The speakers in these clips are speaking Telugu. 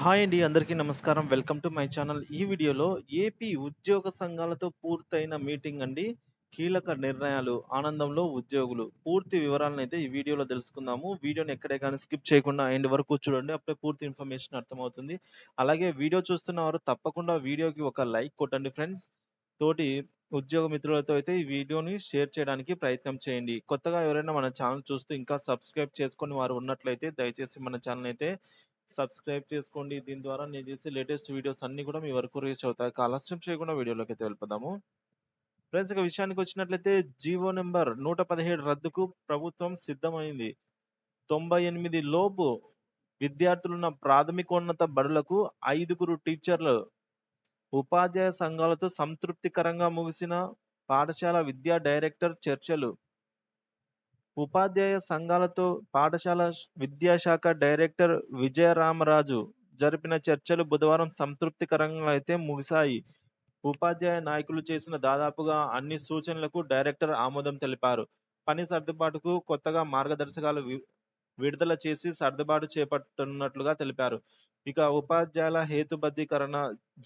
హాయ్ అండి. అందరికీ నమస్కారం. Welcome to my channel. ఈ వీడియోలో ఏపీ ఉద్యోగ సంఘాలతో పూర్తయిన మీటింగ్ అండి. కీలక నిర్ణయాలు, ఆనందంలో ఉద్యోగులు. పూర్తి వివరాలనైతే ఈ వీడియోలో తెలుసుకుందాము. వీడియోని ఎక్కడే గాని స్కిప్ చేయకుండా ఎండ్ వరకు చూడండి. అప్పుడే పూర్తి ఇన్ఫర్మేషన్ అర్థమవుతుంది. అలాగే వీడియో చూస్తున్నవారు తప్పకుండా వీడియోకి ఒక లైక్ కొట్టండి ఫ్రెండ్స్. తోటి ఉద్యోగ మిత్రులతో అయితే ఈ వీడియోని షేర్ చేయడానికి ప్రయత్నం చేయండి. కొత్తగా ఎవరైనా మన ఛానల్ చూస్తూ ఇంకా సబ్స్క్రైబ్ చేసుకొని వారు ఉన్నట్లయితే దయచేసి మన ఛానల్ అయితే సబ్స్క్రైబ్ చేసుకోండి. దీని ద్వారా నేను చేసే లేటెస్ట్ వీడియోస్ అన్నీ కూడా మీ వరకు రీచ్ అవుతాయి. ఇక ఆలస్యం చేయకుండా వీడియోలోకి అయితే వెళ్ళిపోదాము. ఫ్రెండ్స్, ఇక విషయానికి వచ్చినట్లయితే జీవో నెంబర్ 117 రద్దుకు ప్రభుత్వం సిద్ధమైంది. 98 లోపు విద్యార్థులున్న ప్రాథమికోన్నత బడులకు 5గురు టీచర్లు. ఉపాధ్యాయ సంఘాలతో సంతృప్తికరంగా ముగిసిన పాఠశాల విద్యా డైరెక్టర్ చర్చలు. ఉపాధ్యాయ సంఘాలతో పాఠశాల విద్యాశాఖ డైరెక్టర్ విజయరామరాజు జరిపిన చర్చలు బుధవారం సంతృప్తికరంగా అయితే ముగిశాయి. ఉపాధ్యాయ నాయకులు చేసిన దాదాపుగా అన్ని సూచనలకు డైరెక్టర్ ఆమోదం తెలిపారు. పని సర్దుబాటుకు కొత్తగా మార్గదర్శకాలు విడుదల చేసి సర్దుబాటు చేపట్టనున్నట్లుగా తెలిపారు. ఇక ఉపాధ్యాయుల హేతుబద్ధీకరణ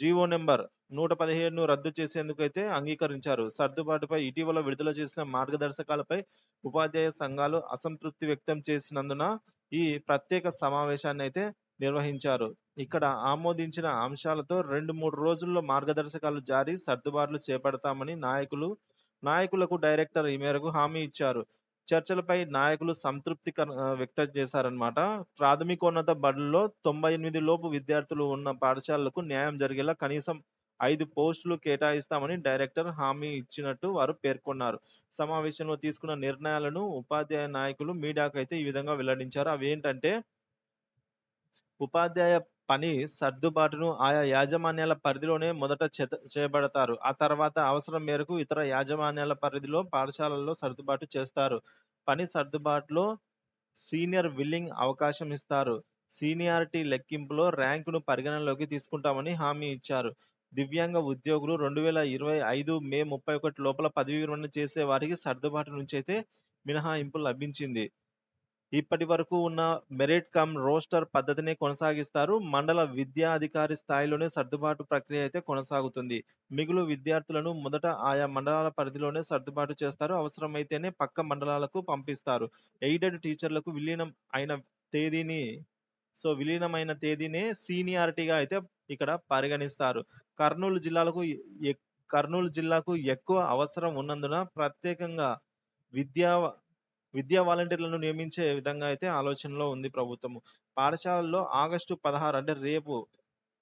జీవో నెంబర్ 117ను రద్దు చేసేందుకైతే అంగీకరించారు. సర్దుబాటుపై ఇటీవల విడుదల చేసిన మార్గదర్శకాలపై ఉపాధ్యాయ సంఘాలు అసంతృప్తి వ్యక్తం చేసినందున ఈ ప్రత్యేక సమావేశాన్ని అయితే నిర్వహించారు. ఇక్కడ ఆమోదించిన అంశాలతో 2-3 రోజుల్లో మార్గదర్శకాలు జారీ, సర్దుబాట్లు చేపడతామని నాయకులకు డైరెక్టర్ ఈ మేరకు హామీ ఇచ్చారు. చర్చలపై నాయకులు సంతృప్తి వ్యక్తం చేశారనమాట. ప్రాథమికోన్నత బడుల్లో 98 లోపు విద్యార్థులు ఉన్న పాఠశాలలకు న్యాయం జరిగేలా కనీసం 5 పోస్టులు కేటాయిస్తామని డైరెక్టర్ హామీ ఇచ్చినట్టు వారు పేర్కొన్నారు. సమావేశంలో తీసుకున్న నిర్ణయాలను ఉపాధ్యాయ నాయకులు మీడియాకు అయితే ఈ విధంగా వెల్లడించారు. అవేంటంటే, ఉపాధ్యాయ పని సర్దుబాటును ఆయా యాజమాన్యాల పరిధిలోనే మొదట చేపడతారు. ఆ తర్వాత అవసరం మేరకు ఇతర యాజమాన్యాల పరిధిలో పాఠశాలల్లో సర్దుబాటు చేస్తారు. పని సర్దుబాటులో సీనియర్ విల్లింగ్ అవకాశం ఇస్తారు. సీనియారిటీ లెక్కింపులో ర్యాంకును పరిగణనలోకి తీసుకుంటామని హామీ ఇచ్చారు. దివ్యాంగ ఉద్యోగులు 2025 మే 31 లోపల పదవీ విరమణ చేసే వారికి సర్దుబాటు నుంచి అయితే మినహాయింపు లభించింది. ఇప్పటి వరకు ఉన్న మెరిట్ కమ్ రోస్టర్ పద్ధతినే కొనసాగిస్తారు. మండల విద్యా అధికారి స్థాయిలోనే సర్దుబాటు ప్రక్రియ అయితే కొనసాగుతుంది. మిగులు విద్యార్థులను మొదట ఆయా మండలాల పరిధిలోనే సర్దుబాటు చేస్తారు. అవసరమైతేనే పక్క మండలాలకు పంపిస్తారు. ఎయిడెడ్ టీచర్లకు విలీనమైన తేదీనే సీనియారిటీగా అయితే ఇక్కడ పరిగణిస్తారు. కర్నూలు జిల్లాకు ఎక్కువ అవసరం ఉన్నందున ప్రత్యేకంగా విద్యా విద్యా వాలంటీర్లను నియమించే విధంగా అయితే ఆలోచనలో ఉంది ప్రభుత్వము. పాఠశాలల్లో ఆగస్టు 16 అంటే రేపు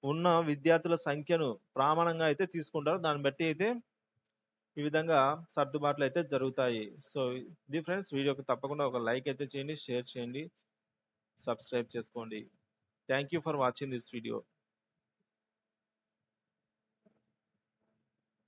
ఉన్న విద్యార్థుల సంఖ్యను ప్రమాణంగా అయితే తీసుకుంటారు. దాన్ని బట్టి అయితే ఈ విధంగా సర్దుబాట్లు అయితే జరుగుతాయి. సో ఇది ఫ్రెండ్స్, వీడియోకి తప్పకుండా ఒక లైక్ అయితే చేయండి, షేర్ చేయండి, సబ్స్క్రైబ్ చేసుకోండి. Thank you for watching this video.